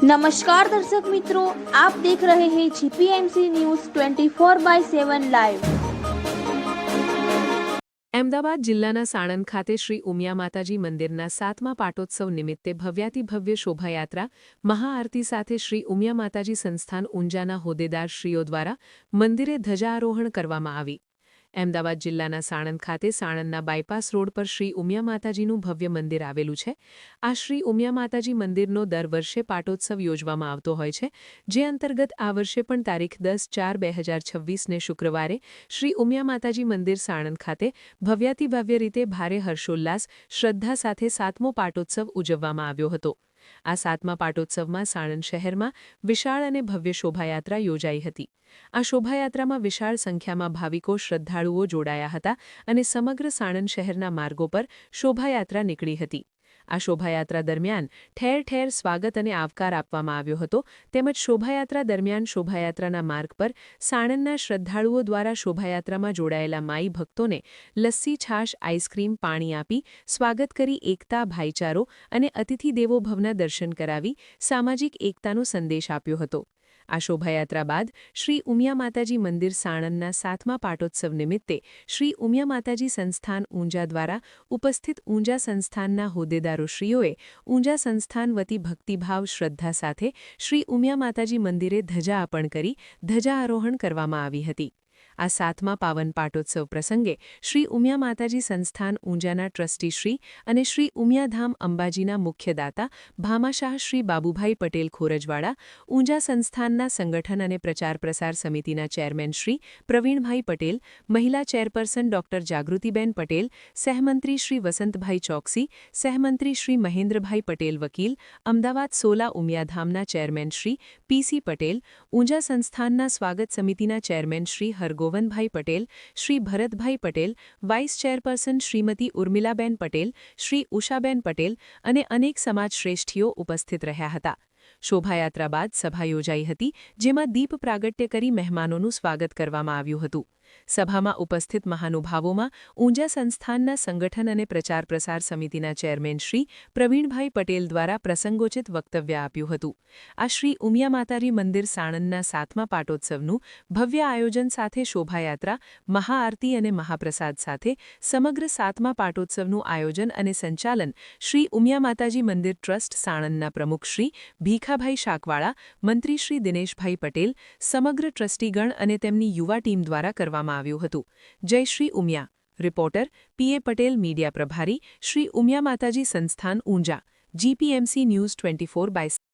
नमस्कार दर्शक मित्रों, आप देख रहे हैं जीपीएमसी न्यूज़ 24/7 લાઈવ। અમદાવાદ જિલ્લાના સાણંદ ખાતે શ્રી ઉમિયા માતાજી મંદિરના 7મા પાટોત્સવ નિમિત્તે ભવ્યાતિભવ્ય શોભાયાત્રા મહાઆરતી સાથે શ્રી ઉમિયા માતાજી સંસ્થાન ઊંઝાના હોદ્દેદારશ્રીઓ દ્વારા મંદિરે ધ્વજારોહણ કરવામાં આવી। અમદાવાદ જિલ્લાના સાણંદ ખાતે સાણંદના બાયપાસ રોડ પર શ્રી ઉમિયા માતાજીનું ભવ્ય મંદિર આવેલું છે। આ શ્રી ઉમિયા માતાજી મંદિરનો દર વર્ષે પાટોત્સવ યોજવામાં આવતો હોય છે, જે અંતર્ગત આ વર્ષે પણ તારીખ 10/4/2026ને શુક્રવારે શ્રી ઉમિયા માતાજી મંદિર સાણંદ ખાતે ભવ્યાતિભવ્ય રીતે ભારે હર્ષોલ્લાસ શ્રદ્ધા સાથે 7મો પાટોત્સવ ઉજવવામાં આવ્યો હતો। આ 7મા પાટોત્સવમાં સાણંદ શહેરમાં વિશાળ અને ભવ્ય શોભાયાત્રા યોજાઈ હતી। આ શોભાયાત્રામાં વિશાળ સંખ્યામાં ભાવિકો શ્રદ્ધાળુઓ જોડાયા હતા અને સમગ્ર સાણંદ શહેરના માર્ગો પર શોભાયાત્રા નીકળી હતી। આ શોભાયાત્રા દરમિયાન ઠેર ઠેર સ્વાગત અને આવકાર આપવામાં આવ્યો હતો, તેમજ શોભાયાત્રા દરમિયાન શોભાયાત્રાના માર્ગ પર સાણંદના શ્રદ્ધાળુઓ દ્વારા શોભાયાત્રામાં જોડાયેલા માઈ ભક્તોને લસ્સી, છાશ, આઈસ્ક્રીમ, પાણી આપી સ્વાગત કરી એકતા, ભાઈચારો અને અતિથિ દેવો ભવના દર્શન કરાવી સામાજિક એકતાનો સંદેશ આપ્યો હતો। આ શોભાયાત્રા બાદ શ્રી ઉમિયા માતાજી મંદિર સાણંદના 7મા પાટોત્સવ નિમિત્તે શ્રી ઉમિયા માતાજી સંસ્થાન ઊંઝા દ્વારા ઉપસ્થિત ઊંઝા સંસ્થાનના હોદ્દેદારોશ્રીઓએ ઊંઝા સંસ્થાન વતી ભક્તિભાવ શ્રદ્ધા સાથે શ્રી ઉમિયા માતાજી મંદિરે ધજા અર્પણ કરી ધજારોહણ કરવામાં આવી હતી। આ 7મા પાવન પાટોત્સવ પ્રસંગે શ્રી ઉમિયા માતાજી સંસ્થાન ઊંઝાના ટ્રસ્ટીશ્રી અને શ્રી ઉમિયાધામ અંબાજીના મુખ્યદાતા ભામાશાહ શ્રી બાબુભાઈ પટેલ ખોરજવાડા, ઊંઝા સંસ્થાનના સંગઠન અને પ્રચાર પ્રસાર સમિતિના ચેરમેન શ્રી પ્રવીણભાઈ પટેલ, મહિલા ચેરપર્સન ડોક્ટર જાગૃતિબેન પટેલ, સહમંત્રી શ્રી વસંતભાઈ ચોકસી, સહમંત્રી શ્રી મહેન્દ્રભાઈ પટેલ વકીલ, અમદાવાદ 16 ઉમિયાધામના ચેરમેન શ્રી પીસી પટેલ, ઊંઝા સંસ્થાનના સ્વાગત સમિતિના chairman Shri Hargovanbhai Patel, Shri Bharatbhai Patel, vice chairperson Shrimati Urmilaben Patel, Shri Ushaben Patel અને અનેક સમાજ શ્રેષ્ઠીઓ ઉપસ્થિત રહ્યા હતા। શોભાયાત્રા બાદ સભા યોજાઈ હતી, જેમાં દીપ પ્રાગટ્ય કરી મહેમાનોનું સ્વાગત કરવામાં આવ્યું હતું। સભામાં ઉપસ્થિત મહાનુભાવોમાં ઊંઝા સંસ્થાનના સંગઠન અને પ્રચાર પ્રસાર સમિતિના ચેરમેન શ્રી પ્રવીણભાઈ પટેલ દ્વારા પ્રસંગોચિત વક્તવ્ય આપ્યું હતું। આ શ્રી ઉમિયા માતાજી મંદિર સાણંદના 7મા પાટોત્સવનું ભવ્ય આયોજન સાથે શોભાયાત્રા, મહાઆરતી અને મહાપ્રસાદ સાથે સમગ્ર 7મા પાટોત્સવનું આયોજન અને સંચાલન શ્રી ઉમિયા માતાજી મંદિર ટ્રસ્ટ સાણંદના પ્રમુખ શ્રી ભીખાભાઈ શાકવાળા, મંત્રી શ્રી દિનેશભાઈ પટેલ, સમગ્ર ટ્રસ્ટીગણ અને તેમની યુવા ટીમ દ્વારા કરવામાં આવ્યું હતું। જય શ્રી ઉમિયા। રિપોર્ટર પીએ પટેલ, મીડિયા પ્રભારી, શ્રી ઉમિયા માતાજી સંસ્થાન ઊંઝા, જીપીએમસી ન્યૂઝ 24/7।